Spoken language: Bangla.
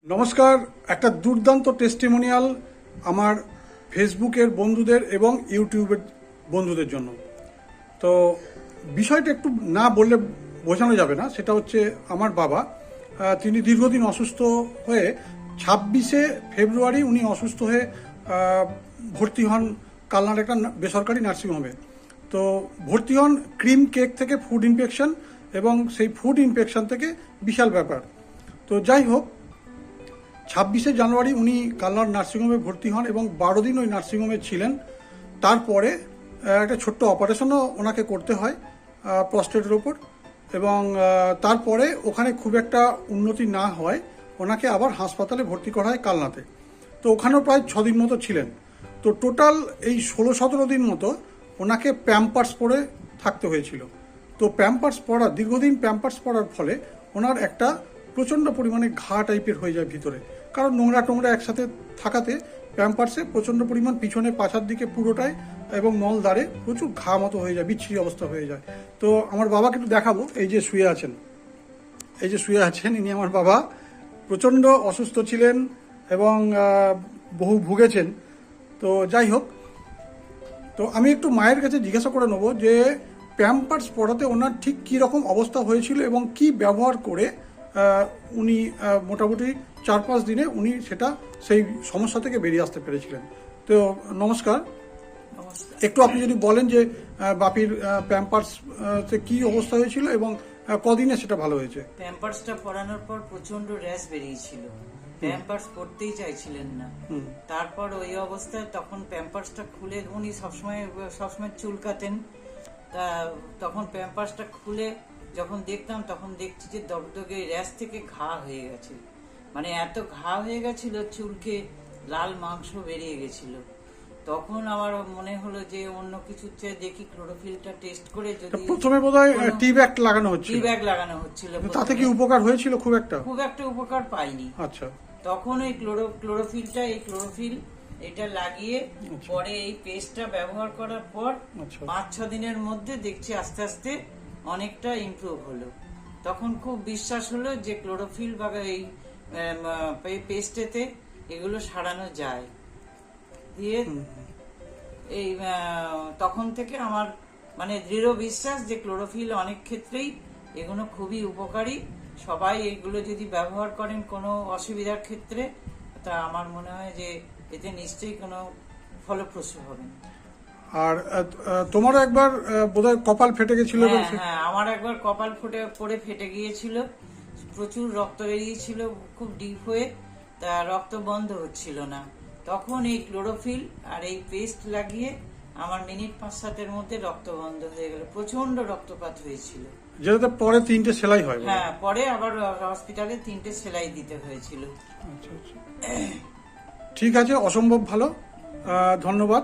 নমস্কার। একটা দুর্দান্ত টেস্টিমোনিয়াল আমার ফেসবুকের বন্ধুদের এবং ইউটিউবের বন্ধুদের জন্য। তো বিষয়টা একটু না বললে বোঝানো যাবে না। সেটা হচ্ছে আমার বাবা, তিনি দীর্ঘদিন অসুস্থ হয়ে 26শে ফেব্রুয়ারি উনি অসুস্থ হয়ে ভর্তি হন কালনার একটা বেসরকারি নার্সিংহোমে। তো ভর্তি হন ক্রিম কেক থেকে ফুড ইনফেকশন, এবং সেই ফুড ইনফেকশন থেকে বিশাল ব্যাপার। তো যাই হোক, 26শে জানুয়ারি উনি কালনার নার্সিংহোমে ভর্তি হন এবং 12 দিন ওই নার্সিংহোমে ছিলেন। তারপরে একটা ছোট্ট অপারেশনও ওনাকে করতে হয় প্রস্টেটের ওপর, এবং তারপরে ওখানে খুব একটা উন্নতি না হয় ওনাকে আবার হাসপাতালে ভর্তি করা হয় কালনাতে। তো ওখানেও প্রায় 6 দিন মতো ছিলেন। তো টোটাল এই 16-17 দিন মতো ওনাকে প্যাম্পার্স পরে থাকতে হয়েছিল। তো প্যাম্পার্স পরা, দীর্ঘদিন প্যাম্পার্স পরার ফলে ওনার একটা প্রচণ্ড পরিমাণে ঘা টাইপের হয়ে যায় ভিতরে, কারণ নোংরা টোংরা একসাথে থাকাতে প্যাম্পার্সে প্রচণ্ড পরিমাণ পিছনে পাছার দিকে পুরোটাই এবং মলদ্বারে প্রচুর ঘা মতো হয়ে যায়, বিচ্ছিরি অবস্থা হয়ে যায়। তো আমার বাবাকে একটু দেখাবো। এই যে শুয়ে আছেন, ইনি আমার বাবা। প্রচণ্ড অসুস্থ ছিলেন এবং বহু ভুগেছেন। তো যাই হোক, তো আমি একটু মায়ের কাছে জিজ্ঞাসা করে নেবো যে প্যাম্পার্স পরাতে ওনার ঠিক কী রকম অবস্থা হয়েছিল এবং কি ব্যবহার করে উনি মোটামুটি 4-5 দিনে উনি সেই সমস্যা থেকে বেরিয়ে আসতে পেরেছিলেন। তো নমস্কার। একটু আপনি যদি বলেন যে বাপির প্যাম্পার্স কি অবস্থা হয়েছিল এবং কদিনে সেটা ভালো হয়েছে। প্যাম্পার্সটা পরানোর পর প্রচন্ড র্যাশ বেরিয়েছিল, প্যাম্পার্স পরতেই চাইছিলেন না। তারপর ওই অবস্থায় তখন প্যাম্পার্সটা খুলে, উনি সবসময় চুলকাতেন, তা তখন প্যাম্পার্সটা খুলে যখন দেখতাম তখন দেখছি যে দগদগে র্যাশ থেকে ঘা হয়ে গেছে, মানে এত ঘা হয়ে গেছিল, চুলকে লাল মাংস বেরিয়ে গেছিল। তখন আমার মনে হলো যে অন্য কিছু চেয়ে দেখি ক্লোরোফিলটা টেস্ট করে, যদি প্রথমে বোধহয় টি ব্যাগ লাগানো হচ্ছিল, তাতে কি উপকার হয়েছিল? খুব একটা উপকার পাইনি। আচ্ছা, তখন এই ক্লোরোফিল এটা লাগিয়ে পরে এই পেস্টটা ব্যবহার করার পর 5-6 দিনের মধ্যে দেখছি আস্তে আস্তে অনেকটা ইমপ্রুভ হলো। তখন খুব বিশ্বাস হলো যে ক্লোরোফিল বা এই পেস্টেতে এগুলো সারানো যায়। দিয়ে এই তখন থেকে আমার মানে দৃঢ় বিশ্বাস যে ক্লোরোফিল অনেক ক্ষেত্রেই এগুলো খুবই উপকারী। সবাই এগুলো যদি ব্যবহার করেন কোনো অসুবিধার ক্ষেত্রে, তা আমার মনে হয় যে এতে নিশ্চয়ই কোনো ফলপ্রসূ হবে। আর তোমারও একবার বোধহয় কপাল ফেটে গেছিল। হ্যাঁ, আমার একবার কপাল পড়ে ফেটে গিয়েছিল, প্রচুর রক্ত বেরিয়েছিল খুব ডিপ হয়ে, তা রক্ত বন্ধ হচ্ছিল না। তখন এই ক্লোরোফিল আর এই পেস্ট লাগিয়ে আমার মিনিট 5-7-এর মধ্যে রক্ত বন্ধ হয়ে গেল। প্রচন্ড রক্তপাত হয়েছিল, যেটাতে পরে 3টে সেলাই হয়। হ্যাঁ, পরে আবার হসপিটালে 3টে সেলাই দিতে হয়েছিল। আচ্ছা, ঠিক আছে, অসম্ভব ভালো, ধন্যবাদ।